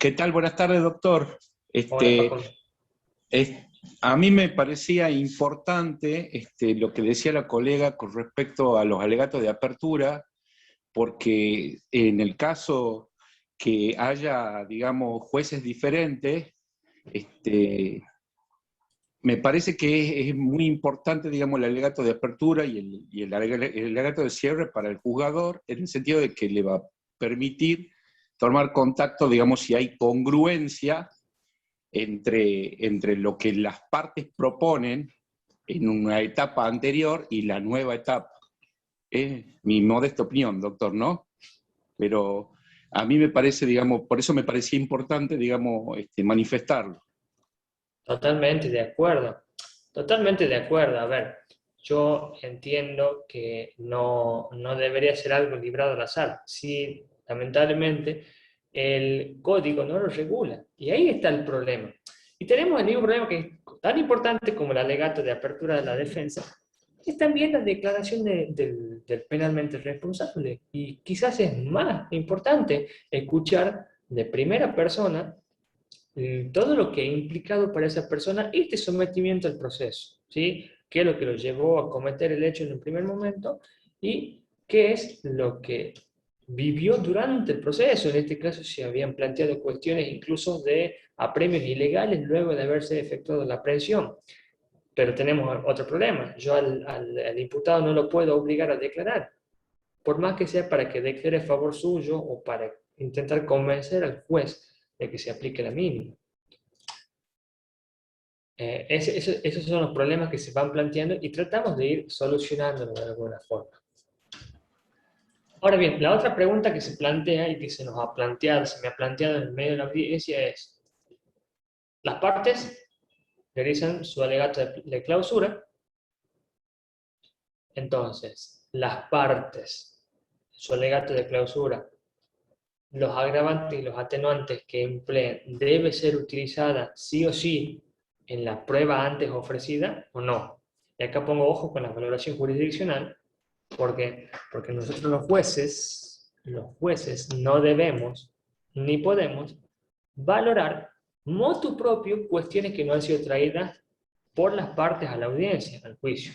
¿Qué tal? Buenas tardes, doctor. Hola Este, Facundo. es- a mí me parecía importante lo que decía la colega con respecto a los alegatos de apertura, porque en el caso que haya, digamos, jueces diferentes, este, me parece que es muy importante, digamos, el alegato de apertura y el alegato de cierre para el juzgador, en el sentido de que le va a permitir tomar contacto, digamos, si hay congruencia entre lo que las partes proponen en una etapa anterior y la nueva etapa. Es mi modesta opinión, doctor, ¿no? Pero a mí me parece, digamos, por eso me parecía importante, digamos, manifestarlo. Totalmente de acuerdo. Totalmente de acuerdo. A ver, yo entiendo que no debería ser algo librado al azar. Sí, lamentablemente, el código no lo regula. Y ahí está el problema. Y tenemos el mismo problema que es tan importante como el alegato de apertura de la defensa, es también la declaración del penalmente responsable. Y quizás es más importante escuchar de primera persona todo lo que ha implicado para esa persona este sometimiento al proceso, ¿sí? ¿Qué es lo que lo llevó a cometer el hecho en un primer momento? ¿Y qué es lo que vivió durante el proceso? En este caso se habían planteado cuestiones incluso de apremios ilegales luego de haberse efectuado la aprehensión. Pero tenemos otro problema. Yo al imputado no lo puedo obligar a declarar, por más que sea para que declare a favor suyo o para intentar convencer al juez de que se aplique la mínima. Esos son los problemas que se van planteando y tratamos de ir solucionándolos de alguna forma. Ahora bien, la otra pregunta que se plantea y que se nos ha planteado, se me ha planteado en el medio de la audiencia es, las partes realizan su alegato de clausura, entonces las partes, su alegato de clausura, los agravantes y los atenuantes que empleen debe ser utilizada sí o sí en la prueba antes ofrecida o no. Y acá pongo ojo con la valoración jurisdiccional. Porque nosotros los jueces no debemos ni podemos valorar motu propio cuestiones que no han sido traídas por las partes a la audiencia, al juicio.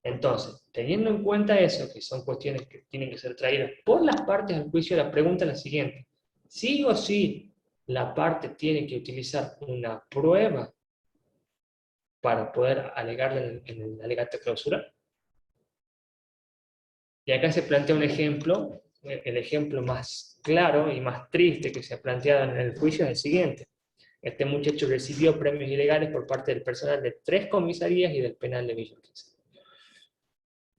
Entonces, teniendo en cuenta eso, que son cuestiones que tienen que ser traídas por las partes al juicio, la pregunta es la siguiente. ¿Sí o sí la parte tiene que utilizar una prueba para poder alegarle en el alegato de clausura? Y acá se plantea un ejemplo, el ejemplo más claro y más triste que se ha planteado en el juicio es el siguiente. Este muchacho recibió premios ilegales por parte del personal de 3 comisarías y del penal de Villa Urquiza.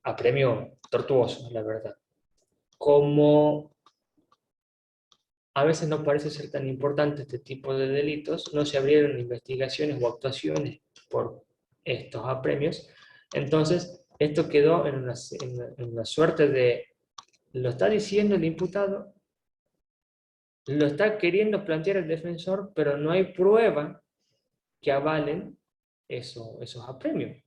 A premio tortuoso, la verdad. Como a veces no parece ser tan importante este tipo de delitos, no se abrieron investigaciones o actuaciones por estos apremios. Entonces, esto quedó en una suerte de, lo está diciendo el imputado, lo está queriendo plantear el defensor, pero no hay prueba que avalen esos apremios.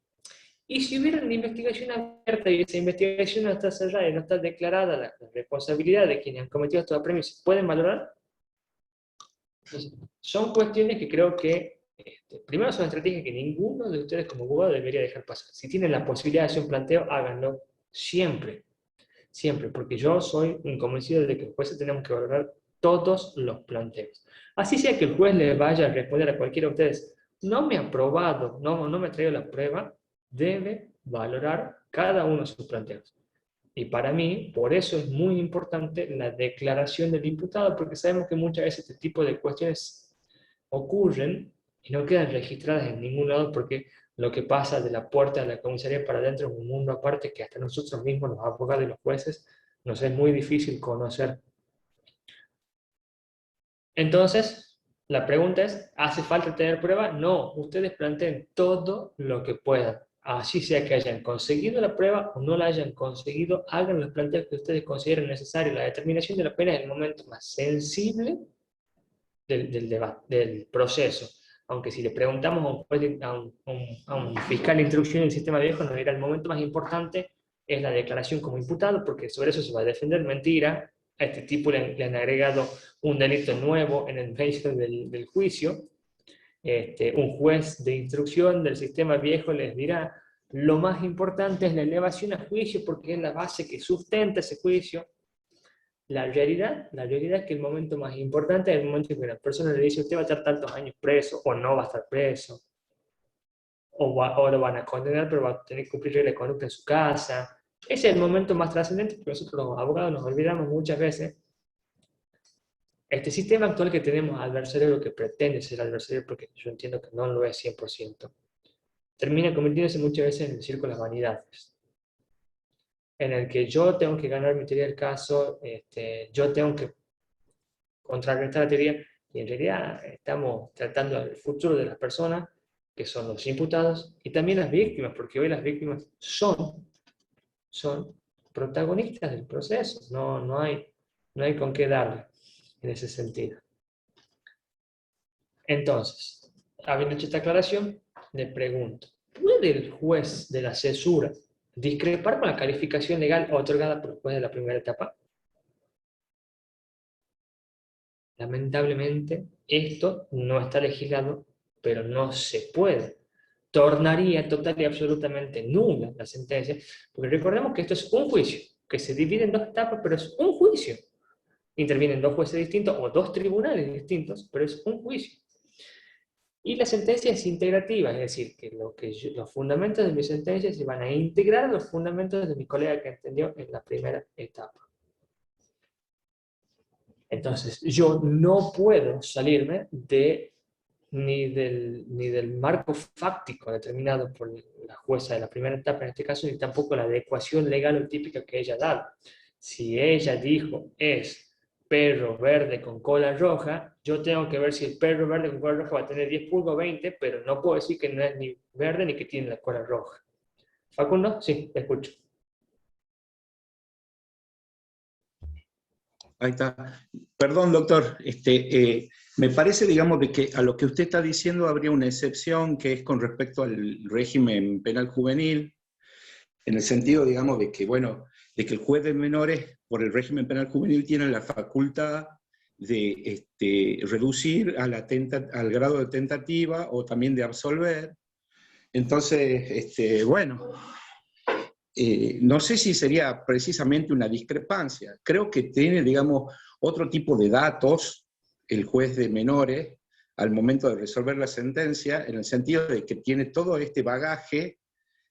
Y si hubiera una investigación abierta y esa investigación no está cerrada y no está declarada la responsabilidad de quienes han cometido estos apremios, ¿se pueden valorar? Entonces, son cuestiones que creo que, primero, son estrategias que ninguno de ustedes como abogado debería dejar pasar. Si tienen la posibilidad de hacer un planteo, háganlo siempre, siempre, porque yo soy un convencido de que los jueces tenemos que valorar todos los planteos. Así sea que el juez le vaya a responder a cualquiera de ustedes, no me ha aprobado, no me ha traído la prueba, debe valorar cada uno de sus planteos. Y para mí, por eso es muy importante la declaración del imputado, porque sabemos que muchas veces este tipo de cuestiones ocurren y no quedan registradas en ningún lado, porque lo que pasa de la puerta de la comisaría para adentro es un mundo aparte que hasta nosotros mismos, los abogados y los jueces, nos es muy difícil conocer. Entonces, la pregunta es, ¿hace falta tener prueba? No, ustedes planteen todo lo que puedan. Así sea que hayan conseguido la prueba o no la hayan conseguido, hagan los planteos que ustedes consideren necesarios. La determinación de la pena es el momento más sensible del debate, del proceso. Aunque si le preguntamos a un fiscal de instrucción del sistema viejo, nos dirá el momento más importante es la declaración como imputado, porque sobre eso se va a defender mentira, a este tipo le han agregado un delito nuevo en el medio del juicio. Un juez de instrucción del sistema viejo les dirá, lo más importante es la elevación a juicio porque es la base que sustenta ese juicio. La realidad es que el momento más importante es el momento en que la persona le dice, usted va a estar tantos años preso, o no va a estar preso, o lo van a condenar, pero va a tener que cumplir reglas de conducta en su casa. Ese es el momento más trascendente, porque nosotros los abogados nos olvidamos muchas veces. Este sistema actual que tenemos adversario, lo que pretende ser adversario, porque yo entiendo que no lo es 100%, termina convirtiéndose muchas veces en el circo de las vanidades, en el que yo tengo que ganar mi teoría del caso, yo tengo que contrarrestar la teoría, y en realidad estamos tratando el futuro de las personas, que son los imputados, y también las víctimas, porque hoy las víctimas son protagonistas del proceso, no hay con qué darle en ese sentido. Entonces, habiendo hecho esta aclaración, le pregunto, ¿puede el juez de la cesura discrepar con la calificación legal otorgada por el juez de la primera etapa? Lamentablemente, esto no está legislado, pero no se puede. Tornaría total y absolutamente nula la sentencia, porque recordemos que esto es un juicio, que se divide en dos etapas, pero es un juicio. Intervienen dos jueces distintos o dos tribunales distintos, pero es un juicio. Y la sentencia es integrativa, es decir, que los fundamentos de mi sentencia se van a integrar a los fundamentos de mi colega que entendió en la primera etapa. Entonces, yo no puedo salirme ni del marco fáctico determinado por la jueza de la primera etapa en este caso, ni tampoco la adecuación legal o típica que ella ha dado. Si ella dijo es perro verde con cola roja, yo tengo que ver si el perro verde con cola roja va a tener 10 pulgos o 20, pero no puedo decir que no es ni verde ni que tiene la cola roja. ¿Facundo? Sí, te escucho. Ahí está. Perdón, doctor. Me parece, digamos, de que a lo que usted está diciendo habría una excepción que es con respecto al régimen penal juvenil, en el sentido, digamos, de que, bueno, de que el juez de menores, por el régimen penal juvenil, tiene la facultad de reducir al grado de tentativa o también de absolver. Entonces, bueno, no sé si sería precisamente una discrepancia. Creo que tiene, digamos, otro tipo de datos el juez de menores al momento de resolver la sentencia, en el sentido de que tiene todo este bagaje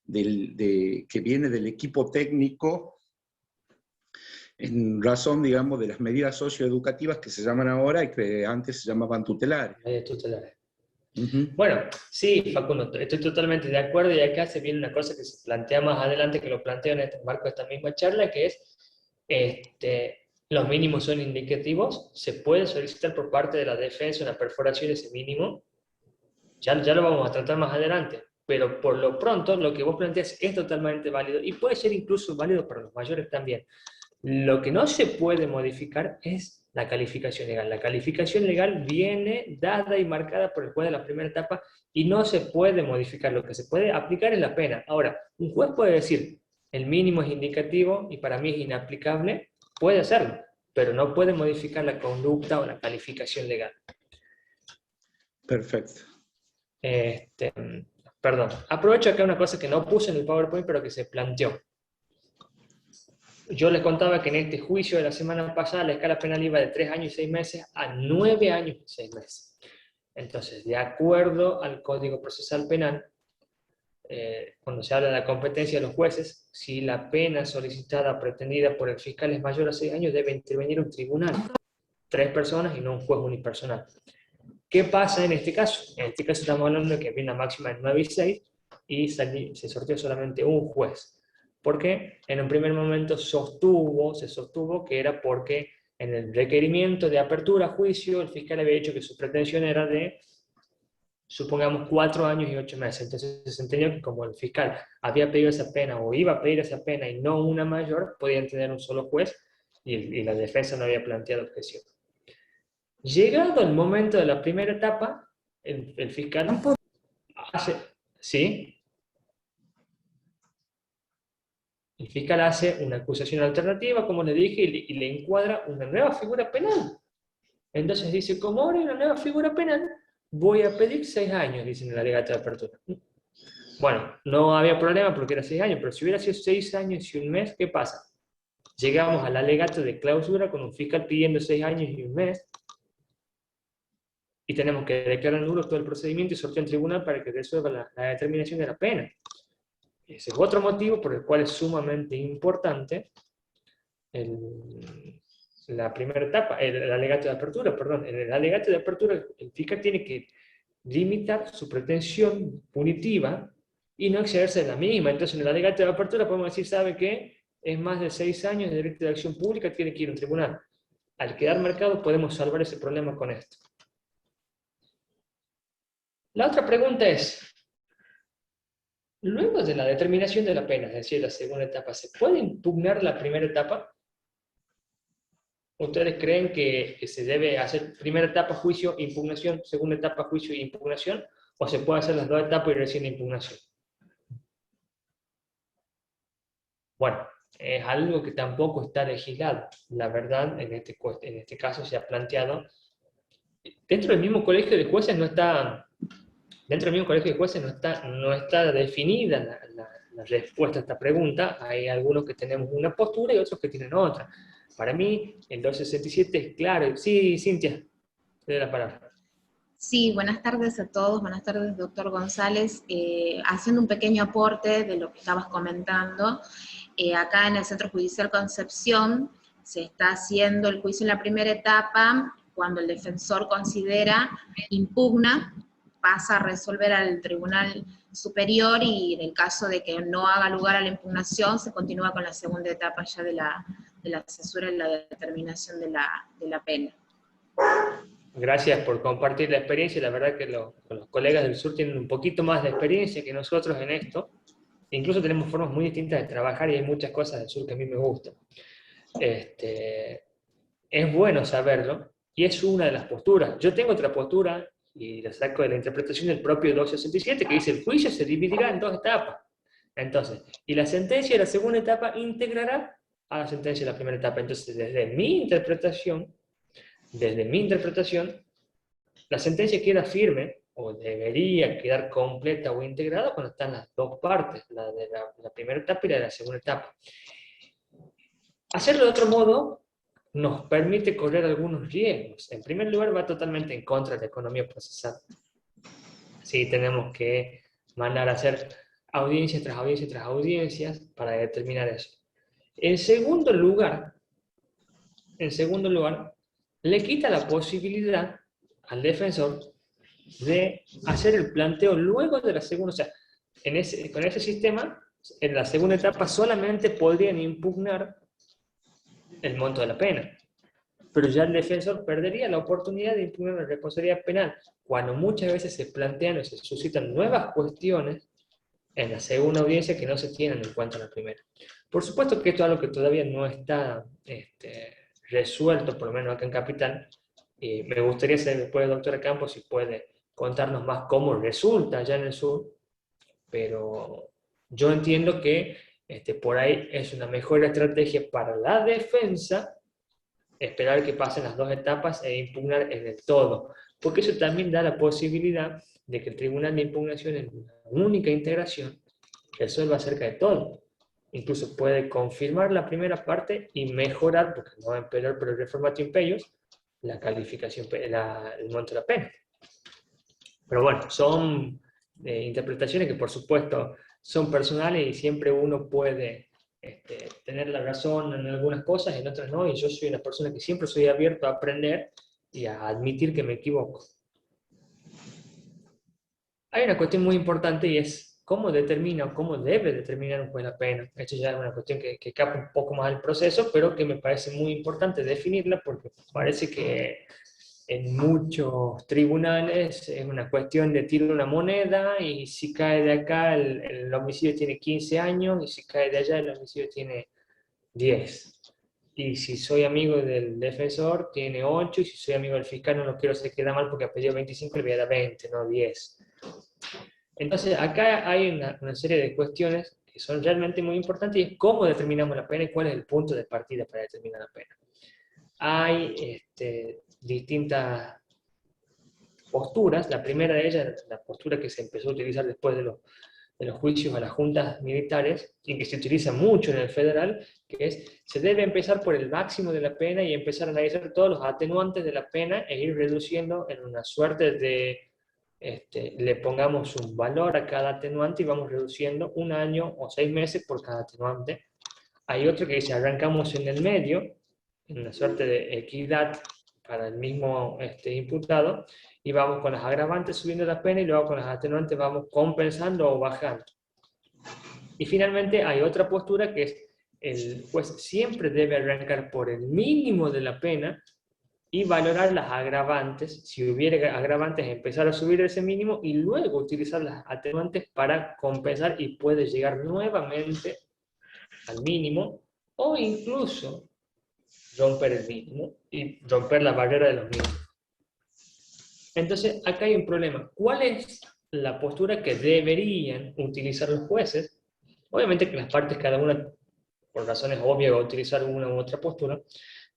que viene del equipo técnico en razón, digamos, de las medidas socioeducativas que se llaman ahora y que antes se llamaban tutelares. Tutelares. Bueno, sí, Facundo, estoy totalmente de acuerdo, y acá se viene una cosa que se plantea más adelante, que lo planteo en este marco de esta misma charla, que es, los mínimos son indicativos, se puede solicitar por parte de la defensa una perforación de ese mínimo, ya lo vamos a tratar más adelante, pero por lo pronto lo que vos planteas es totalmente válido, y puede ser incluso válido para los mayores también. Lo que no se puede modificar es la calificación legal. La calificación legal viene dada y marcada por el juez de la primera etapa y no se puede modificar. Lo que se puede aplicar es la pena. Ahora, un juez puede decir, el mínimo es indicativo y para mí es inaplicable, puede hacerlo, pero no puede modificar la conducta o la calificación legal. Perfecto. Perdón, aprovecho acá una cosa que no puse en el PowerPoint, pero que se planteó. Yo les contaba que en este juicio de la semana pasada la escala penal iba de 3 años y 6 meses a 9 años y 6 meses. Entonces, de acuerdo al Código Procesal Penal, cuando se habla de la competencia de los jueces, si la pena solicitada pretendida por el fiscal es mayor a 6 años, debe intervenir un tribunal, 3 personas y no un juez unipersonal. ¿Qué pasa en este caso? En este caso estamos hablando de que había una máxima de 9 y 6 y se sorteó solamente un juez. Porque en un primer momento se sostuvo que era porque en el requerimiento de apertura a juicio el fiscal había dicho que su pretensión era de, supongamos, 4 años y 8 meses. Entonces se entendió que como el fiscal había pedido esa pena o iba a pedir esa pena y no una mayor, podían tener un solo juez y la defensa no había planteado objeción. Llegado el momento de la primera etapa, el fiscal hace... ¿Sí? El fiscal hace una acusación alternativa, como le dije, y le encuadra una nueva figura penal. Entonces dice, como ahora hay una nueva figura penal, voy a pedir 6 años, dice en el alegato de apertura. Bueno, no había problema porque era 6 años, pero si hubiera sido 6 años y un mes, ¿qué pasa? Llegamos al alegato de clausura con un fiscal pidiendo 6 años y un mes, y tenemos que declarar nulo todo el procedimiento y sortear en tribunal para que resuelva la determinación de la pena. Ese es otro motivo por el cual es sumamente importante la primera etapa, el alegato de apertura, perdón. En el alegato de apertura, el fiscal tiene que limitar su pretensión punitiva y no excederse de la misma. Entonces, en el alegato de apertura podemos decir, ¿sabe qué? Es más de 6 años de derecho de acción pública, tiene que ir a un tribunal. Al quedar marcado, podemos salvar ese problema con esto. La otra pregunta es, luego de la determinación de la pena, es decir, la segunda etapa, ¿se puede impugnar la primera etapa? ¿Ustedes creen que se debe hacer primera etapa juicio, impugnación, segunda etapa juicio e impugnación? ¿O se puede hacer las dos etapas y recién impugnación? Bueno, es algo que tampoco está legislado. La verdad, en este caso se ha planteado. Dentro del mismo colegio de jueces no está, no está definida la respuesta a esta pregunta. Hay algunos que tenemos una postura y otros que tienen otra. Para mí, el 267 es claro. Sí, Cintia, te doy la palabra. Sí, buenas tardes a todos, buenas tardes, doctor González. Haciendo un pequeño aporte de lo que estabas comentando, acá en el Centro Judicial Concepción se está haciendo el juicio en la primera etapa. Cuando el defensor considera impugna, pasa a resolver al Tribunal Superior, y en el caso de que no haga lugar a la impugnación, se continúa con la segunda etapa ya de la cesura y la determinación de la pena. Gracias por compartir la experiencia. La verdad que los colegas del sur tienen un poquito más de experiencia que nosotros en esto. Incluso tenemos formas muy distintas de trabajar y hay muchas cosas del sur que a mí me gustan. Es bueno saberlo y es una de las posturas. Yo tengo otra postura y la saco de la interpretación del propio 267 que dice el juicio se dividirá en 2 etapas. Entonces, y la sentencia de la segunda etapa integrará a la sentencia de la primera etapa. Entonces, desde mi interpretación, la sentencia queda firme, o debería quedar completa o integrada cuando están las dos partes, la de la primera etapa y la de la segunda etapa. Hacerlo de otro modo nos permite correr algunos riesgos. En primer lugar, va totalmente en contra de la economía procesal. Sí, tenemos que mandar a hacer audiencias tras audiencias tras audiencias para determinar eso. En segundo lugar, le quita la posibilidad al defensor de hacer el planteo luego de la segunda. O sea, con ese sistema, en la segunda etapa solamente podrían impugnar el monto de la pena. Pero ya el defensor perdería la oportunidad de impugnar la responsabilidad penal, cuando muchas veces se plantean o se suscitan nuevas cuestiones en la segunda audiencia que no se tienen en cuenta en la primera. Por supuesto que esto es algo que todavía no está resuelto, por lo menos acá en Capital. Me gustaría saber después, doctora Campos, si puede contarnos más cómo resulta allá en el sur, pero yo entiendo que por ahí es una mejor estrategia para la defensa esperar que pasen las 2 etapas e impugnar en el todo, porque eso también da la posibilidad de que el tribunal de impugnación en una única integración resuelva acerca de todo. Incluso puede confirmar la primera parte y mejorar, porque no va a empeorar, pero reformatio impeius, la calificación, el monto de la pena. Pero bueno, son interpretaciones que por supuesto son personales y siempre uno puede tener la razón en algunas cosas y en otras no, y yo soy una persona que siempre soy abierto a aprender y a admitir que me equivoco. Hay una cuestión muy importante y es cómo determina o cómo debe determinar un juez la pena. Esto ya es una cuestión que escapa un poco más del proceso, pero que me parece muy importante definirla porque parece que en muchos tribunales es una cuestión de tirar una moneda y si cae de acá el homicidio tiene 15 años y si cae de allá el homicidio tiene 10. Y si soy amigo del defensor tiene 8 y si soy amigo del fiscal no lo quiero hacer quedar mal porque ha pedido 25 y le voy a dar 20, no 10. Entonces acá hay una serie de cuestiones que son realmente muy importantes, y es cómo determinamos la pena y cuál es el punto de partida para determinar la pena. Hay distintas posturas. La primera de ellas, la postura que se empezó a utilizar después de los juicios a las juntas militares, y que se utiliza mucho en el federal, que es, se debe empezar por el máximo de la pena y empezar a analizar todos los atenuantes de la pena e ir reduciendo en una suerte de, le pongamos un valor a cada atenuante y vamos reduciendo 1 año o 6 meses por cada atenuante. Hay otro que dice, arrancamos en el medio, en una suerte de equidad para el mismo imputado, y vamos con las agravantes subiendo la pena y luego con las atenuantes vamos compensando o bajando. Y finalmente hay otra postura que es, el juez siempre debe arrancar por el mínimo de la pena y valorar las agravantes. Si hubiera agravantes, empezar a subir ese mínimo y luego utilizar las atenuantes para compensar, y puede llegar nuevamente al mínimo o incluso romper el mínimo y romper la barrera de los mínimos. Entonces, acá hay un problema. ¿Cuál es la postura que deberían utilizar los jueces? Obviamente que las partes, cada una, por razones obvias, va a utilizar una u otra postura,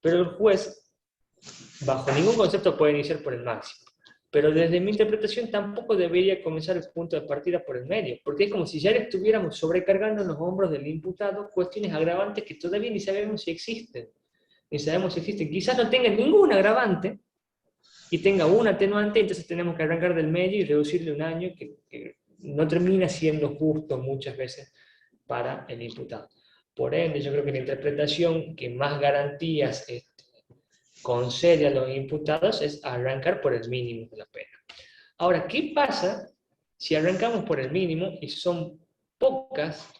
pero el juez, bajo ningún concepto, puede iniciar por el máximo. Pero desde mi interpretación tampoco debería comenzar el punto de partida por el medio, porque es como si ya le estuviéramos sobrecargando en los hombros del imputado cuestiones agravantes que todavía ni sabemos si existen. Ni sabemos si existen. Quizás no tengan ningún agravante, y tenga un atenuante, entonces tenemos que arrancar del medio y reducirle 1 año, que no termina siendo justo muchas veces para el imputado. Por ende, yo creo que la interpretación que más garantías concede a los imputados es arrancar por el mínimo de la pena. Ahora, ¿qué pasa si arrancamos por el mínimo y son pocas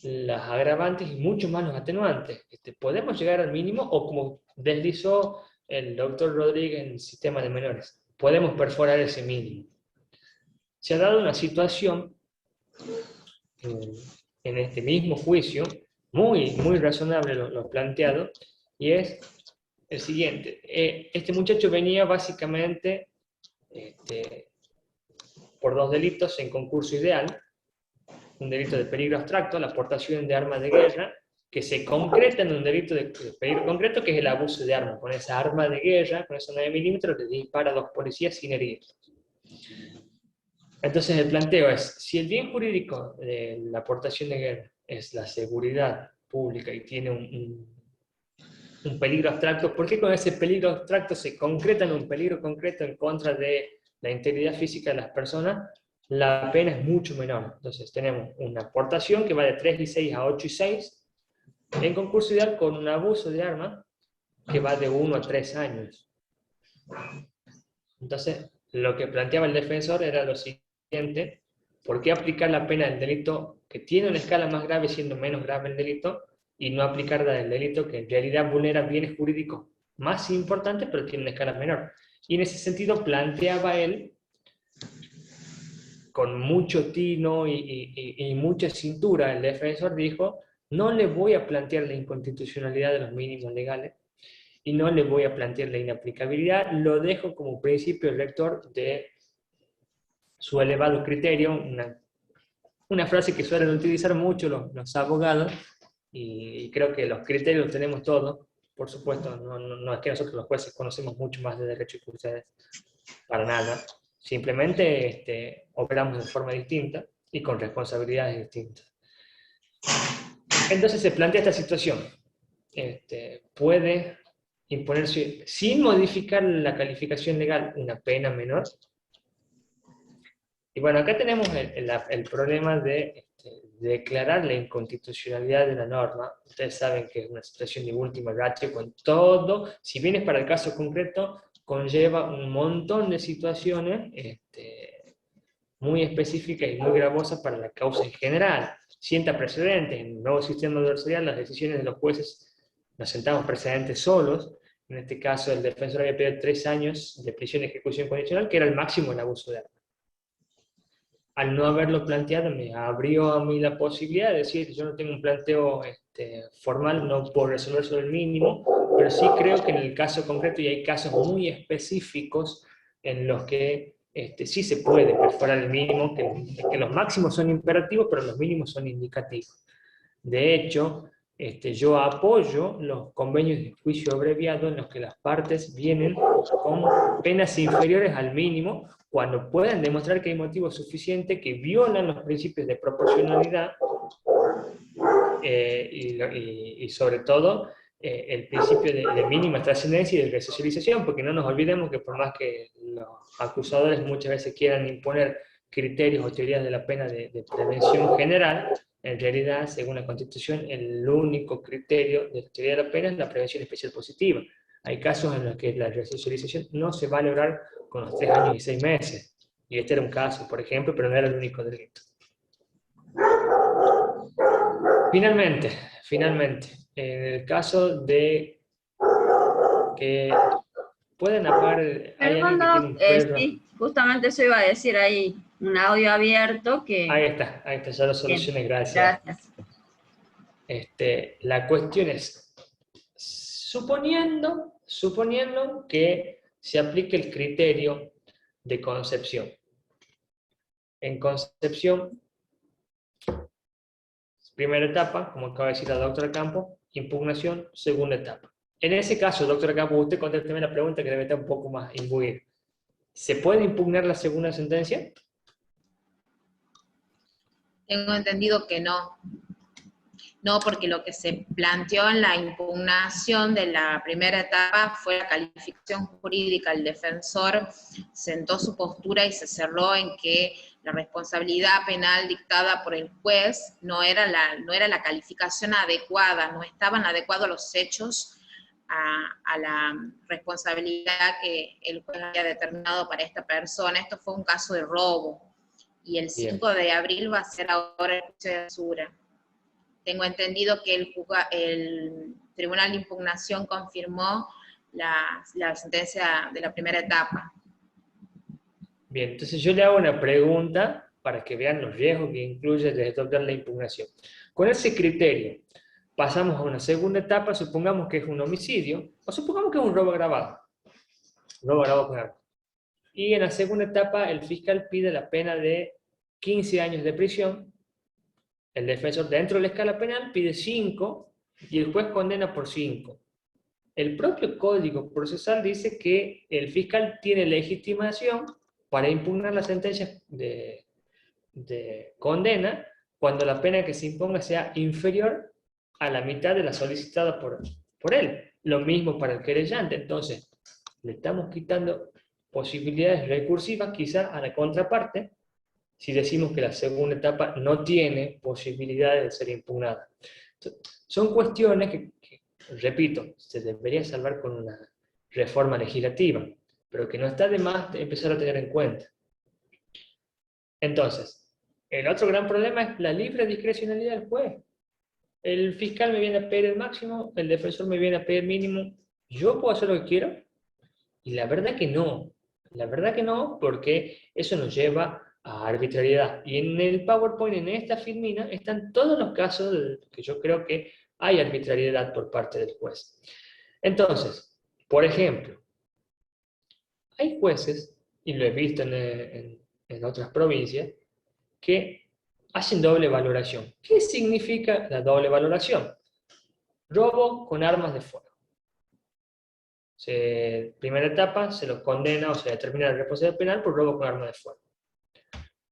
las agravantes y mucho más los atenuantes? ¿Podemos llegar al mínimo, o como deslizó el doctor Rodríguez en el sistema de menores, podemos perforar ese mínimo? Se ha dado una situación en este mismo juicio, muy razonable lo planteado, y es el siguiente. Este muchacho venía básicamente por 2 delitos en concurso ideal: un delito de peligro abstracto, la aportación de armas de guerra, que se concreta en un delito de peligro concreto, que es el abuso de armas. Con esa arma de guerra, con esos 9 milímetros, le dispara a 2 policías sin herirlos. Entonces el planteo es, si el bien jurídico de la aportación de guerra es la seguridad pública y tiene un peligro abstracto, ¿por qué con ese peligro abstracto se concreta en un peligro concreto en contra de la integridad física de las personas? La pena es mucho menor. Entonces tenemos una aportación que va de 3 y 6 a 8 y 6, en concurso ideal con un abuso de arma que va de 1 a 3 años. Entonces, lo que planteaba el defensor era lo siguiente: ¿por qué aplicar la pena del delito que tiene una escala más grave siendo menos grave el delito, y no aplicar la del delito que en realidad vulnera bienes jurídicos más importantes pero tiene una escala menor? Y en ese sentido planteaba él, con mucho tino y mucha cintura, el defensor dijo: no le voy a plantear la inconstitucionalidad de los mínimos legales y no le voy a plantear la inaplicabilidad, lo dejo como principio rector de su elevado criterio, una frase que suelen utilizar mucho los abogados, y creo que los criterios los tenemos todos, por supuesto, no es que nosotros los jueces conocemos mucho más de derecho que ustedes, para nada, simplemente operamos de forma distinta y con responsabilidades distintas. Entonces se plantea esta situación: puede imponerse, sin modificar la calificación legal, una pena menor. Y bueno, acá tenemos el problema de declarar la inconstitucionalidad de la norma. Ustedes saben que es una situación de última ratio con todo, si bien es para el caso concreto, conlleva un montón de situaciones muy específicas y muy gravosas para la causa en general. Sienta precedentes. En el nuevo sistema adversarial, las decisiones de los jueces nos sentamos precedentes solos. En este caso, el defensor había pedido 3 años de prisión y ejecución condicional, que era el máximo del abuso de armas. Al no haberlo planteado, me abrió a mí la posibilidad de decir: yo no tengo un planteo formal, no puedo resolver sobre el mínimo, pero sí creo que en el caso concreto, y hay casos muy específicos en los que sí se puede perforar el mínimo, que los máximos son imperativos, pero los mínimos son indicativos. De hecho, yo apoyo los convenios de juicio abreviado en los que las partes vienen con penas inferiores al mínimo cuando puedan demostrar que hay motivos suficientes que violan los principios de proporcionalidad y sobre todo el principio de mínima trascendencia y de resocialización, porque no nos olvidemos que por más que los acusadores muchas veces quieran imponer criterios o teorías de la pena de prevención general, en realidad, según la Constitución, el único criterio de la teoría de la pena es la prevención especial positiva. Hay casos en los que la resocialización no se va a lograr con los 3 años y 6 meses. Y este era un caso, por ejemplo, pero no era el único delito. Finalmente, en el caso de que pueden apagar... Perdón, Doc, sí, justamente eso iba a decir, hay un audio abierto que... Ahí está, ya lo solucioné, gracias. La cuestión es, suponiendo que se aplique el criterio de concepción. En concepción, primera etapa, como acaba de decir la doctora Campos, impugnación, segunda etapa. En ese caso, doctora Campos, usted contésteme la pregunta que debe estar un poco más imbuida. ¿Se puede impugnar la segunda sentencia? Tengo entendido que no. No, porque lo que se planteó en la impugnación de la primera etapa fue la calificación jurídica. El defensor sentó su postura y se cerró en que la responsabilidad penal dictada por el juez no era la calificación adecuada, no estaban adecuados los hechos a la responsabilidad que el juez había determinado para esta persona. Esto fue un caso de robo, y el 5 de abril va a ser ahora el juicio de Sura. Tengo entendido que el Tribunal de Impugnación confirmó la sentencia de la primera etapa. Bien, entonces yo le hago una pregunta para que vean los riesgos que incluye desdoblar la impugnación. Con ese criterio, pasamos a una segunda etapa, supongamos que es un homicidio, o supongamos que es un robo agravado. Robo agravado con arma. Y en la segunda etapa, el fiscal pide la pena de 15 años de prisión. El defensor, dentro de la escala penal, pide 5 y el juez condena por 5. El propio Código Procesal dice que el fiscal tiene legitimación para impugnar la sentencia de condena cuando la pena que se imponga sea inferior a la mitad de la solicitada por él. Lo mismo para el querellante. Entonces, le estamos quitando posibilidades recursivas quizá a la contraparte, si decimos que la segunda etapa no tiene posibilidades de ser impugnada. Son cuestiones que, repito, se debería salvar con una reforma legislativa, pero que no está de más empezar a tener en cuenta. Entonces, el otro gran problema es la libre discrecionalidad del juez. El fiscal me viene a pedir el máximo, el defensor me viene a pedir el mínimo. ¿Yo puedo hacer lo que quiero? Y la verdad que no. La verdad que no, porque eso nos lleva a arbitrariedad. Y en el PowerPoint, en esta filmina, están todos los casos que yo creo que hay arbitrariedad por parte del juez. Entonces, por ejemplo, hay jueces, y lo he visto en otras provincias, que hacen doble valoración. ¿Qué significa la doble valoración? Robo con armas de fuego. Primera etapa, se lo condena o se determina la responsabilidad penal por robo con armas de fuego.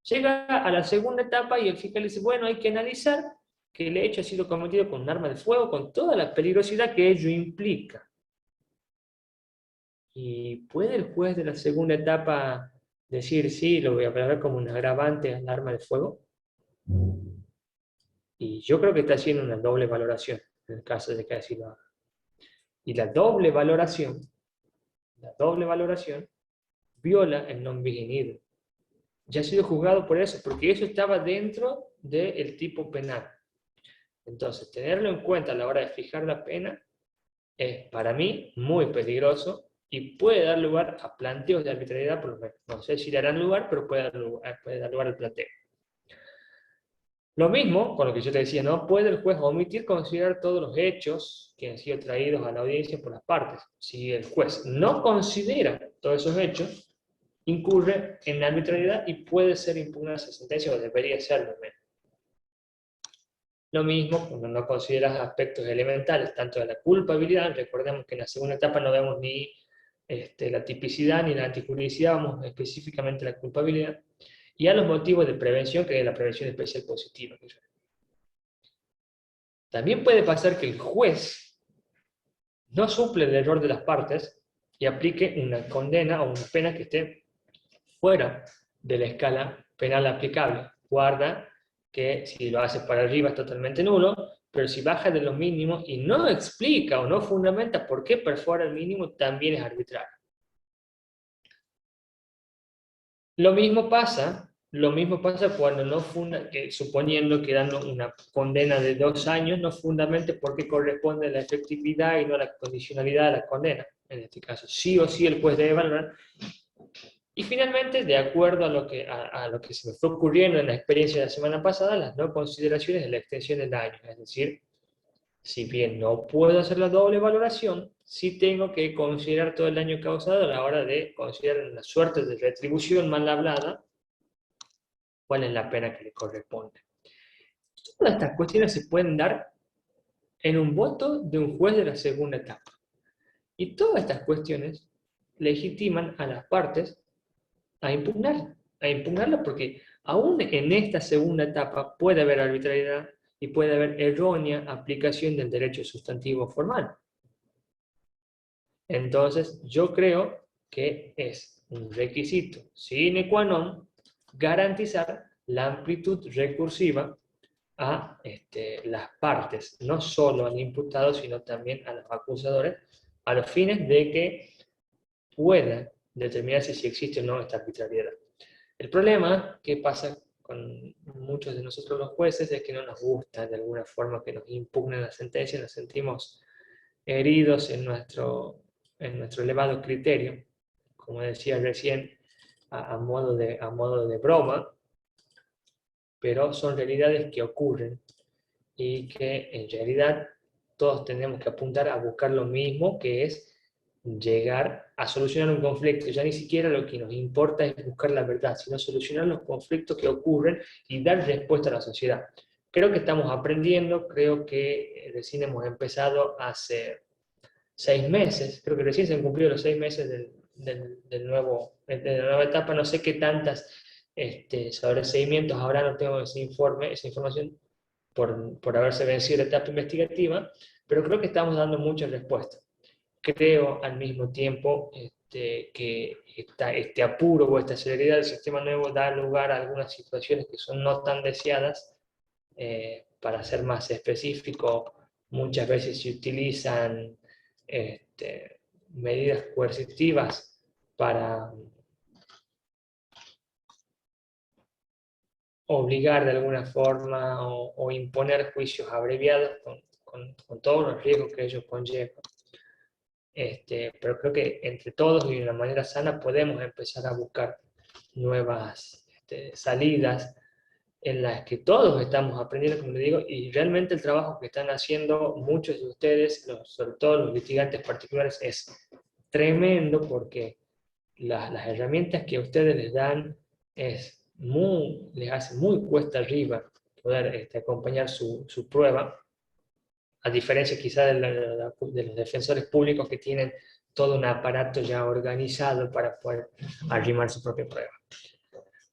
Llega a la segunda etapa y el fiscal dice, bueno, hay que analizar que el hecho ha sido cometido con un arma de fuego, con toda la peligrosidad que ello implica. ¿Y puede el juez de la segunda etapa decir, sí, lo voy a ver como un agravante al arma de fuego? Y yo creo que está haciendo una doble valoración, en el caso de que así lo haga. Y la doble valoración viola el non bis in idem. Ya ha sido juzgado por eso, porque eso estaba dentro del tipo penal. Entonces, tenerlo en cuenta a la hora de fijar la pena es, para mí, muy peligroso y puede dar lugar a planteos de arbitrariedad, por lo menos. No sé si le darán lugar, pero puede dar lugar al planteo. Lo mismo, con lo que yo te decía, no puede el juez omitir considerar todos los hechos que han sido traídos a la audiencia por las partes. Si el juez no considera todos esos hechos, incurre en arbitrariedad y puede ser impugnada esa sentencia, o debería serlo menos. Lo mismo cuando no consideras aspectos elementales, tanto de la culpabilidad. Recordemos que en la segunda etapa no vemos ni la tipicidad ni la antijuridicidad, vamos específicamente a la culpabilidad, y a los motivos de prevención, que es la prevención especial positiva. También puede pasar que el juez no suple el error de las partes y aplique una condena o una pena que esté fuera de la escala penal aplicable. Guarda que si lo hace para arriba es totalmente nulo, pero si baja de los mínimos y no explica o no fundamenta por qué perfora el mínimo, también es arbitrario. Lo mismo pasa cuando no suponiendo que dando una condena de 2 años, no fundamente por qué corresponde la efectividad y no la condicionalidad de la condena. En este caso, sí o sí el juez debe evaluar. Y finalmente, de acuerdo a lo que se me fue ocurriendo en la experiencia de la semana pasada, las no consideraciones de la extensión del daño. Es decir, si bien no puedo hacer la doble valoración, sí tengo que considerar todo el daño causado a la hora de considerar la suerte de retribución mal hablada, cuál es la pena que le corresponde. Todas estas cuestiones se pueden dar en un voto de un juez de la segunda etapa. Y todas estas cuestiones legitiman a las partes a impugnarla porque aún en esta segunda etapa puede haber arbitrariedad y puede haber errónea aplicación del derecho sustantivo formal. Entonces, yo creo que es un requisito sine qua non garantizar la amplitud recursiva a las partes, no solo al imputado, sino también a los acusadores, a los fines de que puedan determinarse si existe o no esta arbitrariedad. El problema que pasa con muchos de nosotros los jueces es que no nos gusta de alguna forma que nos impugnen la sentencia, nos sentimos heridos en nuestro elevado criterio, como decía recién, a modo de broma, pero son realidades que ocurren y que en realidad todos tenemos que apuntar a buscar lo mismo, que es llegar a solucionar un conflicto. Ya ni siquiera lo que nos importa es buscar la verdad, sino solucionar los conflictos que ocurren y dar respuesta a la sociedad. Creo que estamos aprendiendo, creo que recién hemos empezado hace 6 meses, creo que recién se han cumplido los 6 meses de la nueva etapa, no sé qué tantas sobreseimientos habrá, no tengo esa información por haberse vencido la etapa investigativa, pero creo que estamos dando muchas respuestas. Creo al mismo tiempo que este apuro o esta celeridad del sistema nuevo da lugar a algunas situaciones que son no tan deseadas. Para ser más específico, muchas veces se utilizan medidas coercitivas para obligar de alguna forma o imponer juicios abreviados con todos los riesgos que ellos conllevan. Pero creo que entre todos y de una manera sana podemos empezar a buscar nuevas salidas en las que todos estamos aprendiendo, como les digo, y realmente el trabajo que están haciendo muchos de ustedes, sobre todo los litigantes particulares, es tremendo porque las herramientas que ustedes les dan les hace muy cuesta arriba poder acompañar su prueba, a diferencia quizá de los defensores públicos que tienen todo un aparato ya organizado para poder arrimar su propia prueba.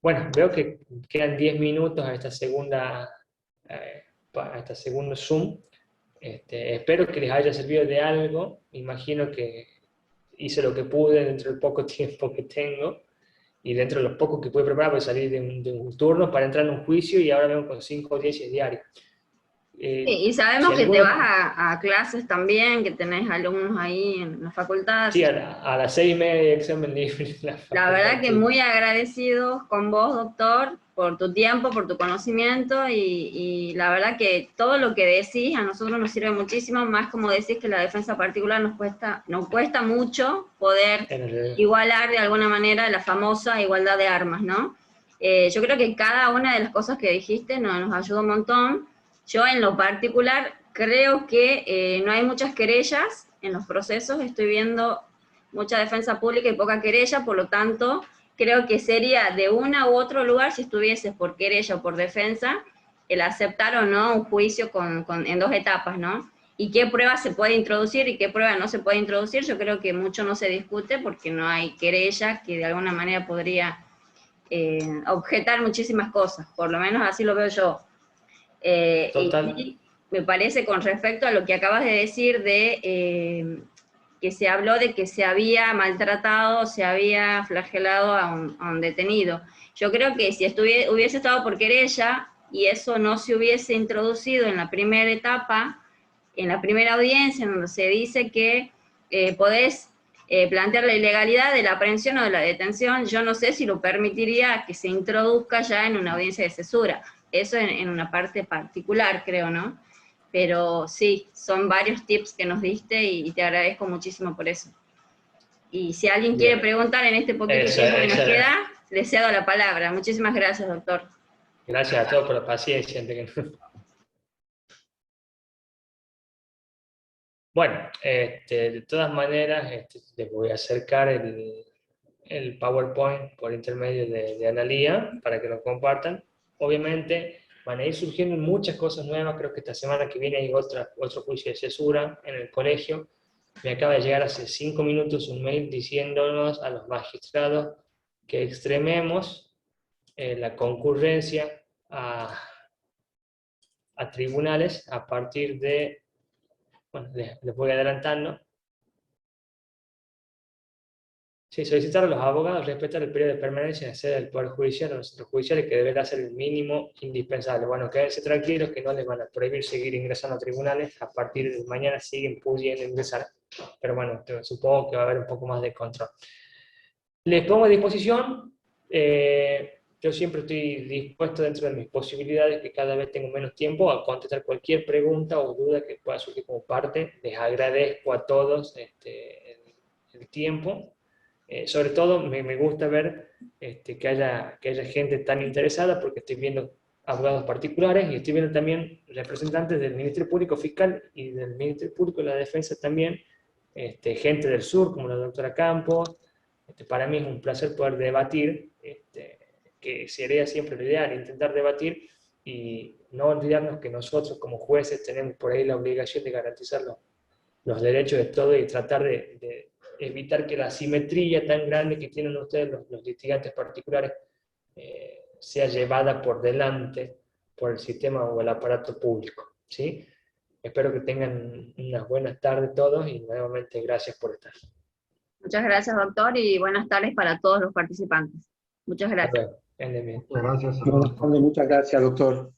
Bueno, veo que quedan 10 minutos a esta segundo Zoom. Espero que les haya servido de algo. Imagino que hice lo que pude dentro del poco tiempo que tengo y dentro de los pocos que pude preparar para salir de un turno para entrar en un juicio y ahora vengo con 5 audiencias diarias. Sí, y sabemos que te vas a clases también, que tenés alumnos ahí en la facultad. Sí, a las 6:30 examen libre. La verdad que muy agradecidos con vos, doctor, por tu tiempo, por tu conocimiento, y la verdad que todo lo que decís a nosotros nos sirve muchísimo, más como decís que la defensa particular nos cuesta mucho poder igualar de alguna manera la famosa igualdad de armas, ¿no? Yo creo que cada una de las cosas que dijiste nos ayudó un montón. Yo en lo particular creo que no hay muchas querellas en los procesos, estoy viendo mucha defensa pública y poca querella, por lo tanto creo que sería de una u otro lugar, si estuvieses por querella o por defensa, el aceptar o no un juicio en 2 etapas, ¿no? Y qué prueba se puede introducir y qué prueba no se puede introducir, yo creo que mucho no se discute porque no hay querella que de alguna manera podría objetar muchísimas cosas, por lo menos así lo veo yo. Total. Y me parece con respecto a lo que acabas de decir de que se habló de que se había maltratado, se había flagelado a un detenido. Yo creo que si hubiese estado por querella y eso no se hubiese introducido en la primera etapa, en la primera audiencia, en donde se dice que podés plantear la ilegalidad de la aprehensión o de la detención, yo no sé si lo permitiría que se introduzca ya en una audiencia de cesura. Eso en una parte particular, creo, ¿no? Pero sí, son varios tips que nos diste y te agradezco muchísimo por eso. Y si alguien quiere preguntar en este poquito tiempo que nos queda, le cedo la palabra. Muchísimas gracias, doctor. Gracias a todos por la paciencia. Bueno, de todas maneras, les voy a acercar el PowerPoint por intermedio de Analía para que lo compartan. Obviamente van a ir surgiendo muchas cosas nuevas, creo que esta semana que viene hay otro juicio de cesura en el colegio. Me acaba de llegar hace 5 minutos un mail diciéndonos a los magistrados que extrememos la concurrencia a tribunales a partir de, bueno, les voy adelantando. Sí, solicitar a los abogados respetar el periodo de permanencia en la sede del Poder Judicial o los centros judiciales, que deberá ser el mínimo indispensable. Bueno, quédense tranquilos que no les van a prohibir seguir ingresando a tribunales, a partir de mañana siguen pudiendo ingresar, pero bueno, supongo que va a haber un poco más de control. Les pongo a disposición, yo siempre estoy dispuesto dentro de mis posibilidades, que cada vez tengo menos tiempo, a contestar cualquier pregunta o duda que pueda surgir como parte. Les agradezco a todos el tiempo. Sobre todo me gusta ver que haya gente tan interesada, porque estoy viendo abogados particulares y estoy viendo también representantes del Ministerio Público Fiscal y del Ministerio Público de la Defensa también, gente del sur como la doctora Campos. Para mí es un placer poder debatir, que sería siempre lo ideal, intentar debatir y no olvidarnos que nosotros como jueces tenemos por ahí la obligación de garantizar los derechos de todos y tratar de evitar que la asimetría tan grande que tienen ustedes, los litigantes particulares, sea llevada por delante por el sistema o el aparato público, ¿sí? Espero que tengan unas buenas tardes todos y nuevamente gracias por estar. Muchas gracias, doctor, y buenas tardes para todos los participantes. Muchas gracias. Muchas gracias. Muchas gracias, doctor.